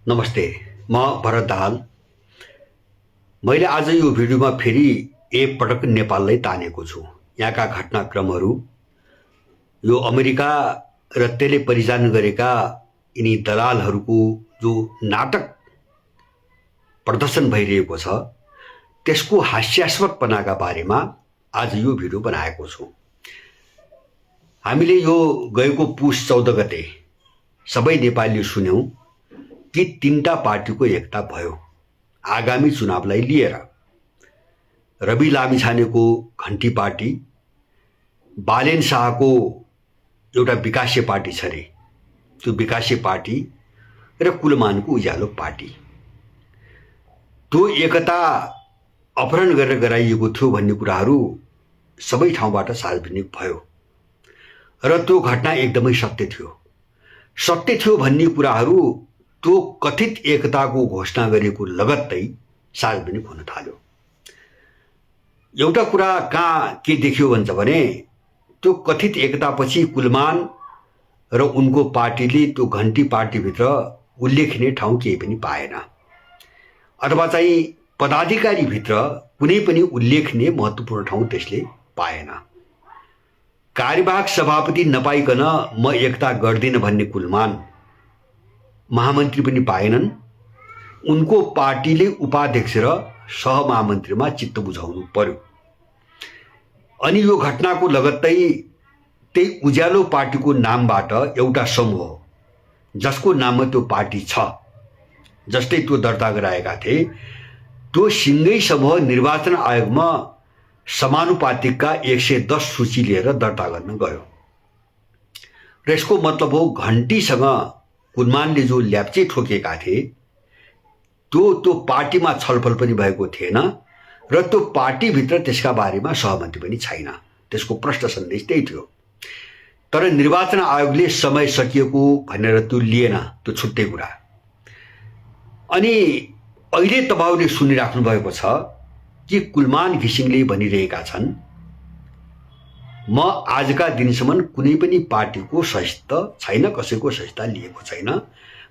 नमस्ते, म भरत दाहाल। मैले आज यो भिडियोमा फेरि एक पटक नेपाललाई तानेको छु। यहाँका घटनाक्रमहरू, यो अमेरिका र त्यसले परिचालन गरेका यिनी दलालहरूको जो नाटक प्रदर्शन भइरहेको छ, त्यसको हास्यास्पदपनाका बारेमा आज यो भिडियो बनाएको छु। हामीले यो गएको पुस 14 गते सबै नेपालीले सुन्यौं कि तीनटा पार्टीको एकता भयो आगामी चुनावलाई लिएर। रवि लामिछानेको घन्टी पार्टी, बालेन शाहको एउटा विकासे पार्टी छ रे, त्यो विकासे पार्टी र कुलमानको उज्यालो पार्टी। त्यो एकता अपहरण गरेर गराइएको थियो भन्ने कुराहरू सबै ठाउँबाट सार्वजनिक भयो र त्यो घटना एकदमै सत्य थियो। सत्य थियो भन्ने कुराहरू त्यो कथित एकताको घोषणा गरेको लगत्तै सार्वजनिक हुन थाल्यो। एउटा कुरा कहाँ के देखियो भन्छ भने, त्यो कथित एकतापछि कुलमान र उनको पार्टीले त्यो घन्टी पार्टीभित्र उल्लेखनीय ठाउँ केही पनि पाएन, अथवा चाहिँ पदाधिकारीभित्र कुनै पनि उल्लेखनीय महत्त्वपूर्ण ठाउँ त्यसले पाएन। कार्यवाहक सभापति नपाइकन म एकता गर्दिन भन्ने कुलमान महामन्त्री पनि पाएनन्। उनको पार्टीले उपाध्यक्ष र सहमहामन्त्रीमा चित्त बुझाउनु पर्यो। अनि यो घटनाको लगत्तै त्यही उज्यालो पार्टीको नामबाट एउटा समूह जसको नाममा त्यो पार्टी छ, जस्तै त्यो दर्ता गराएका थिए, त्यो सिङ्गै समूह निर्वाचन आयोगमा समानुपातिकका 110 सूची लिएर दर्ता गर्न गयो। र यसको मतलब हो घन्टीसँग कुलमानले जो ल्याप्चे ठोकेका थिए त्यो पार्टीमा छलफल पनि भएको थिएन र त्यो पार्टीभित्र त्यसका बारेमा सहमति पनि छैन। त्यसको प्रष्ट सन्देश त्यही थियो। तर निर्वाचन आयोगले समय सकिएको भनेर त्यो लिएन, त्यो छुट्टै कुरा। अनि अहिले तपाईहरुले सुनिराख्नु भएको छ कि कुलमान घिसिङले भनिरहेका छन्, म आजका दिनसम्म कुनै पनि पार्टीको सहिष्णुता छैन, कसैको सहिष्णुता लिएको छैन।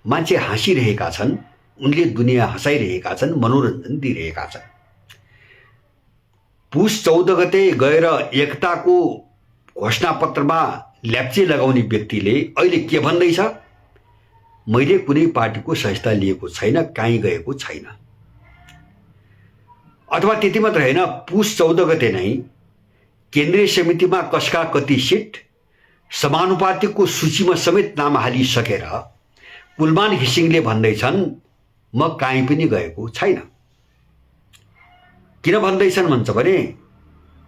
मान्छे हाँसिरहेका छन्, उनले दुनियाँ हँसाइरहेका छन्, मनोरञ्जन दिइरहेका छन्। पुस 14 गते गएर एकताको घोषणापत्रमा ल्याप्चे लगाउने व्यक्तिले अहिले के भन्दैछ? मैले कुनै पार्टीको सहिष्णुता लिएको छैन, कहीँ गएको छैन। अथवा त्यति मात्र होइन, पुस 14 गते नै केन्द्रीय समितिमा कसका कति सिट समानुपातिकको सूचीमा समेत नाम हालिसकेर कुलमान घिसिङले भन्दैछन्, म कहीँ पनि गएको छैन। किन भन्दैछन् भन्छ भने,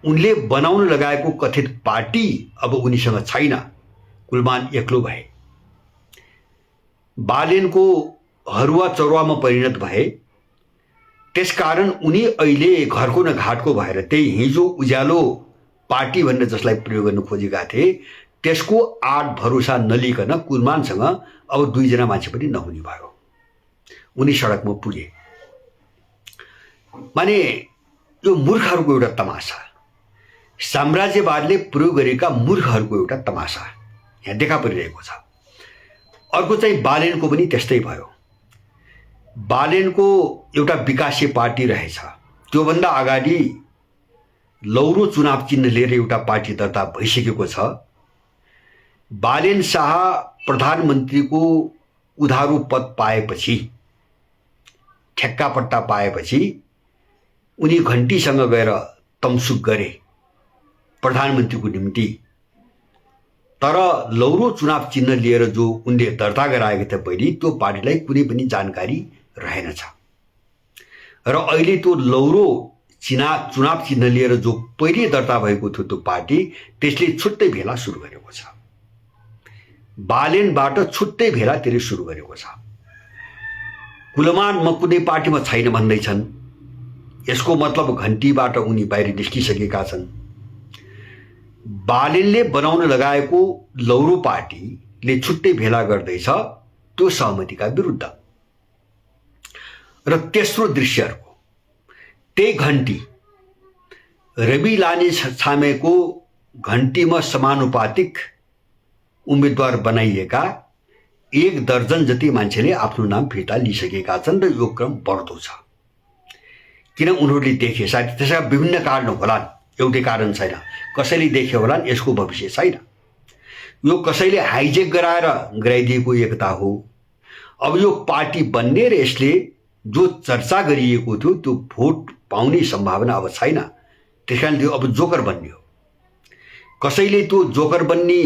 उनले बनाउन लगाएको कथित पार्टी अब उनीसँग छैन, कुलमान एक्लो भए। बालेनको हरुवा चरुवामा परिणत भए। त्यसकारण उनी अहिले घरको न घाटको भएर त्यही हिजो उज्यालो पार्टी भनेर जसलाई प्रयोग गर्न खोजेका थिए त्यसको आड भरोसा नलिकन कुलमानसँग अब 2 जना मान्छे पनि नहुने भयो। उनी सडकमा पुगे। माने यो मूर्खहरूको एउटा तमासा, साम्राज्यवादले प्रयोग गरेका मूर्खहरूको एउटा तमासा यहाँ देखा परिरहेको छ। अर्को चाहिँ बालेनको पनि त्यस्तै भयो। बालेनको एउटा विकासे पार्टी रहेछ। त्योभन्दा अगाडि लौरो चुनाव चिन्ह लिएर एउटा पार्टी दर्ता भइसकेको छ। बालेन शाह प्रधानमन्त्रीको उधारो पद पाएपछि, ठेक्कापट्टा पाएपछि उनी घन्टीसँग गएर तमसुक गरे प्रधानमन्त्रीको निम्ति। तर लौरो चुनाव चिन्ह लिएर जो उनले दर्ता गराएको थियो पहिले, त्यो पार्टीलाई कुनै पनि जानकारी रहेनछ। र अहिले त्यो लौरो चुनाव चिन्ह लिएर जो पहिले दर्ता भएको थियो त्यो पार्टी, त्यसले छुट्टै भेला सुरु गरेको छ। बालेनबाट छुट्टै भेला त्यसले सुरु गरेको छ। कुलमान म कुनै पार्टीमा छैन भन्दैछन्। यसको मतलब घन्टीबाट उनी बाहिर निस्किसकेका छन्। बालेनले बनाउन लगाएको लौरो पार्टीले छुट्टै भेला गर्दैछ त्यो सहमतिका विरुद्ध। र तेस्रो दृश्य अर्को, त्यही घन्टी रवि लामिछानेको घन्टीमा समानुपातिक उम्मेदवार बनाइएका 1 दर्जन जति मान्छेले आफ्नो नाम फिर्ता लिइसकेका छन् र यो क्रम बढ्दो छ। किन उनीहरूले देखे, सायद त्यसका विभिन्न कारण होलान्, एउटै कारण छैन। कसैले देखे होलान्, यसको भविष्य छैन। यो कसैले हाइजेक गराइदिएको एकता हो। अब यो पार्टी बन्ने र यसले जो चर्चा गरिएको थियो त्यो भोट पाउने सम्भावना अब छैन। त्यसकारण त्यो अब जोकर बन्ने हो। कसैले त्यो जोकर बन्ने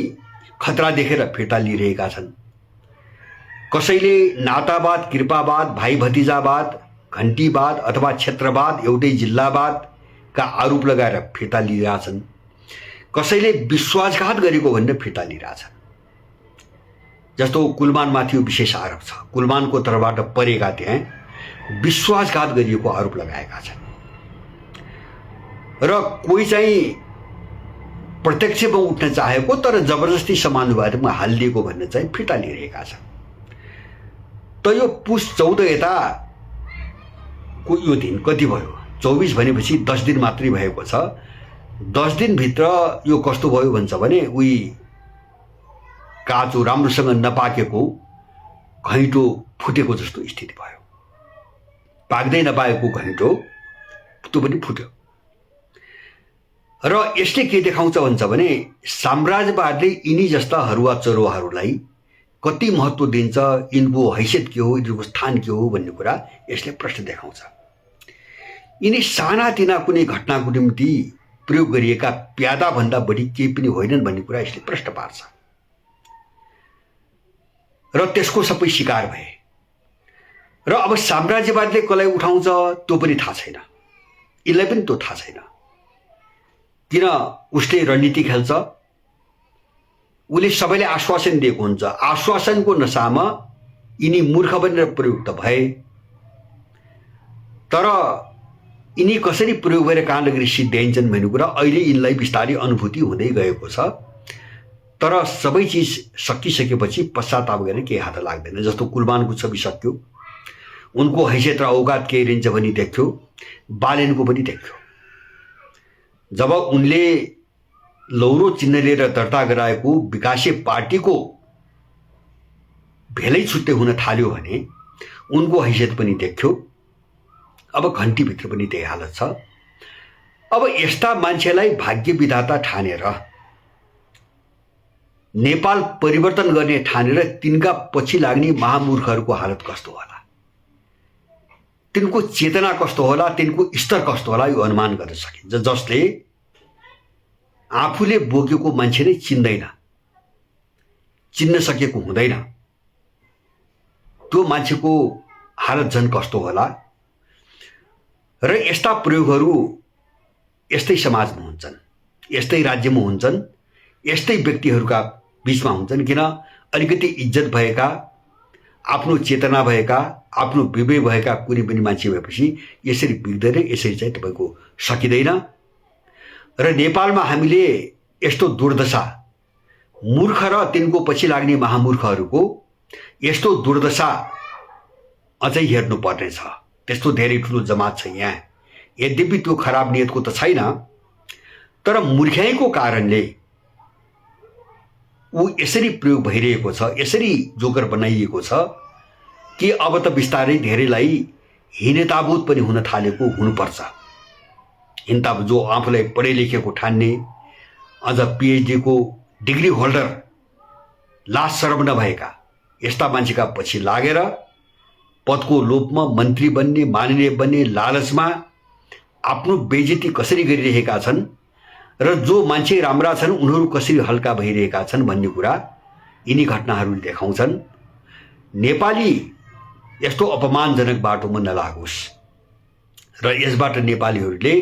खतरा देखेर फिर्ता लिइरहेका छन्। कसैले नातावाद, कृपावाद, भाइ भतिजावाद, घण्टीवाद अथवा क्षेत्रवाद, एउटै जिल्लावादका आरोप लगाएर फिर्ता लिइरहेछन्। कसैले विश्वासघात गरेको भनेर फिर्ता लिइरहेछन्। जस्तो कुलमानमाथि यो विशेष आरोप छ। कुलमानको तर्फबाट परेका त्यहाँ विश्वासघात गरिएको आरोप लगाएका छन् र कोही चाहिँ प्रत्यक्षमा उठ्न चाहेको तर जबरजस्ती समानुपातिमा हालिदिएको भनेर चाहिँ फिर्ता लिइरहेका छन्। त यो पुस 14 यताको यो दिन कति भयो? 24 भनेपछि 10 दिन मात्रै भएको छ। 10 दिनभित्र यो कस्तो भयो भन्छ भने उही काँचो राम्रोसँग नपाकेको घैँटो फुटेको जस्तो स्थिति भयो। पाक्दै नपाएको घैँटो त्यो पनि फुट्यो। र यसले के देखाउँछ भन्छ भने साम्राज्यवादले यिनी जस्ता हरुवा चरुवाहरूलाई कति महत्त्व दिन्छ, यिनको हैसियत के हो, यिनको स्थान के हो भन्ने कुरा यसले प्रश्न देखाउँछ। यिनी सानातिना कुनै घटनाको निम्ति प्रयोग गरिएका प्यादाभन्दा बढी केही पनि होइनन् भन्ने कुरा यसले प्रश्न पार्छ र त्यसको सबै शिकार भए। र अब साम्राज्यवादले कसलाई उठाउँछ त्यो पनि थाहा छैन, यिनलाई पनि त्यो थाहा छैन। किन उसले रणनीति खेल्छ? उसले सबैले आश्वासन दिएको हुन्छ। आश्वासनको नसामा यिनी मूर्ख बनेर प्रयुक्त भए। तर यिनी कसरी प्रयोग भएर कहाँ लगेर सिद्ध्याइन्छन् भन्ने कुरा अहिले यिनलाई बिस्तारै अनुभूति हुँदै गएको छ। तर सबै चिज सकिसकेपछि पश्चाताप गरेर केही हात लाग्दैन। जस्तो कुलमानको छवि सक्यो, उनको हैसियत र औकात केही रहन्छ भनी देख्यो, बालेनको पनि देख्यो। जब उनले लौरो चिन्ह लिएर दर्ता गराएको विकासे पार्टीको भेलै छुट्टै हुन थाल्यो भने उनको हैसियत पनि देख्यो। अब घण्टीभित्र पनि त्यही हालत छ। अब यस्ता मान्छेलाई भाग्य विधाता ठानेर नेपाल परिवर्तन गर्ने ठानेर तिनका पछि लाग्ने महामूर्खहरूको हालत कस्तो होला, तिनको चेतना कस्तो होला, तिनको स्तर कस्तो होला, यो अनुमान गर्न सकिन्छ। जसले आफूले बोकेको मान्छे नै चिन्दैन, चिन्न सकेको हुँदैन, त्यो मान्छेको हालत झन् कस्तो होला। र यस्ता प्रयोगहरू यस्तै समाजमा हुन्छन्, यस्तै राज्यमा हुन्छन्, यस्तै व्यक्तिहरूका बीचमा हुन्छन्। किन अलिकति इज्जत भएका, आफ्नो चेतना भएका, आफ्नो विवेक भएका कुनै पनि मान्छे भएपछि यसरी बिग्दैन, यसरी चाहिँ तपाईको सकिँदैन। र नेपालमा हामीले यस्तो दुर्दशा, मूर्ख र तिनको पछि लाग्ने महामूर्खहरूको यस्तो दुर्दशा अझै हेर्नु पर्नेछ। त्यस्तो धेरै ठुलो जमात छ यहाँ। यद्यपि त्यो खराब नियतको त छैन, तर मूर्खाइको कारणले ऊ यसरी प्रयोग भइरहेको छ, यसरी जोकर बनाइएको छ कि अब त बिस्तारै धेरैलाई हीनताबोध पनि हुन थालेको हुनुपर्छ। हिनता जो आफूलाई पढे लेखेको ठान्ने, अझ PhD को डिग्री होल्डर, लाज शरम नभएका यस्ता मान्छेका पछि लागेर पदको लोभमा मन्त्री बन्ने, माननीय बन्ने लालचमा आफ्नो बेइज्जती कसरी गरिरहेका छन् र जो मान्छे राम्रा छन् उनीहरू कसरी हल्का भइरहेका छन् भन्ने कुरा यिनी घटनाहरूले देखाउँछन्। नेपाली यस्तो अपमानजनक बाटोमा नलागोस् र यसबाट नेपालीहरूले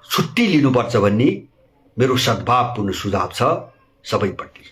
छुट्टी लिनुपर्छ भन्ने मेरो सद्भावपूर्ण सुझाव छ सबैपट्टि।